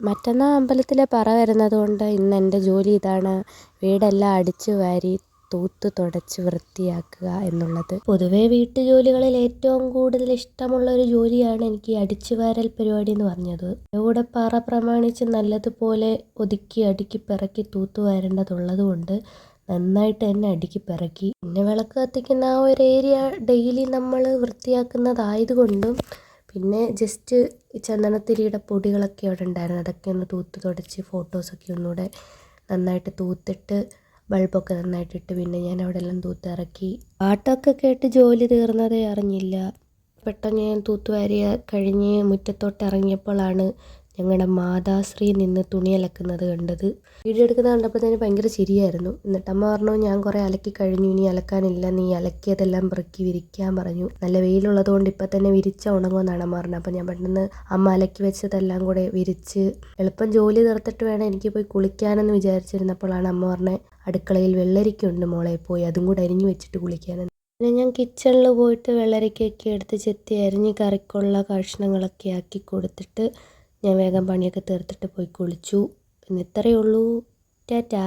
മറ്റന്നാൾ അമ്പലത്തിലെ പറ വരുന്നതുകൊണ്ട് ഇന്ന് എൻ്റെ ജോലി ഇതാണ്. വീടെല്ലാം അടിച്ചു വാരി തൂത്ത് തുടച്ച് വൃത്തിയാക്കുക എന്നുള്ളത്. പൊതുവേ വീട്ടുജോലികളിൽ ഏറ്റവും കൂടുതൽ ഇഷ്ടമുള്ള ഒരു ജോലിയാണ് എനിക്ക് ഈ അടിച്ചു വാരൽ പരിപാടി എന്ന് പറഞ്ഞത്. ഇവിടെ പറ പ്രമാണിച്ച് നല്ലതുപോലെ ഒതുക്കി അടുക്കി പിറക്കി തൂത്ത് വാരേണ്ടതുള്ളത് കൊണ്ട് നന്നായിട്ട് തന്നെ അടുക്കി പിറക്കി. പിന്നെ വിളക്ക് കത്തിക്കുന്ന ആ ഒരു ഏരിയ ഡെയിലി നമ്മൾ വൃത്തിയാക്കുന്നതായതുകൊണ്ടും പിന്നെ ജസ്റ്റ് ചന്ദനത്തിരിയുടെ പൊടികളൊക്കെ അവിടെ ഉണ്ടായിരുന്നു, അതൊക്കെ ഒന്ന് തൂത്ത് തുടച്ച് ഫോട്ടോസൊക്കെ ഒന്നുകൂടെ നന്നായിട്ട് തൂത്തിട്ട് ബൾബൊക്കെ നന്നായിട്ടിട്ട് പിന്നെ ഞാൻ അവിടെ എല്ലാം തൂത്തിറക്കി. പാട്ടൊക്കെ കേട്ട് ജോലി തീർന്നതേ അറിഞ്ഞില്ല. പെട്ടെന്ന് ഞാൻ തൂത്തുവാരി കഴിഞ്ഞ് മുറ്റത്തോട്ട് ഇറങ്ങിയപ്പോഴാണ് ഞങ്ങളുടെ മാതാശ്രീ നിന്ന് തുണി അലക്കുന്നത് കണ്ടത്. വീഡിയോ എടുക്കുന്നത് കണ്ടപ്പോഴത്തേന് ഭയങ്കര ചിരിയായിരുന്നു. എന്നിട്ട് അമ്മ പറഞ്ഞു, ഞാൻ കുറേ അലക്കി കഴിഞ്ഞു, ഇനി അലക്കാനില്ല, നീ അലക്കിയതെല്ലാം പെറുക്കി വിരിക്കാൻ പറഞ്ഞു. നല്ല വെയിലുള്ളത് കൊണ്ട് ഇപ്പം തന്നെ വിരിച്ച ഉണങ്ങുമെന്നാണ് അമ്മ പറഞ്ഞത്. അപ്പം ഞാൻ പെട്ടെന്ന് അമ്മ അലക്കി വെച്ചതെല്ലാം കൂടെ വിരിച്ച് എളുപ്പം ജോലി തീർത്തിട്ട് വേണം എനിക്ക് പോയി കുളിക്കാനെന്ന് വിചാരിച്ചിരുന്നപ്പോഴാണ് അമ്മ പറഞ്ഞത്, അടുക്കളയിൽ വെള്ളരിക്കുണ്ട് മോളെ, പോയി അതും കൂടെ അരിഞ്ഞു വെച്ചിട്ട് കുളിക്കാനെന്ന്. പിന്നെ ഞാൻ കിച്ചണിൽ പോയിട്ട് വെള്ളരിക്കയൊക്കെ എടുത്ത് ചെത്തി അരിഞ്ഞ് കറിക്കുള്ള കഷ്ണങ്ങളൊക്കെ ആക്കി കൊടുത്തിട്ട് ഞാൻ വേഗം പണിയൊക്കെ തീർത്തിട്ട് പോയി കുളിച്ചു. പിന്നെ ഇത്രയേ ഉള്ളൂ. ടാറ്റാ.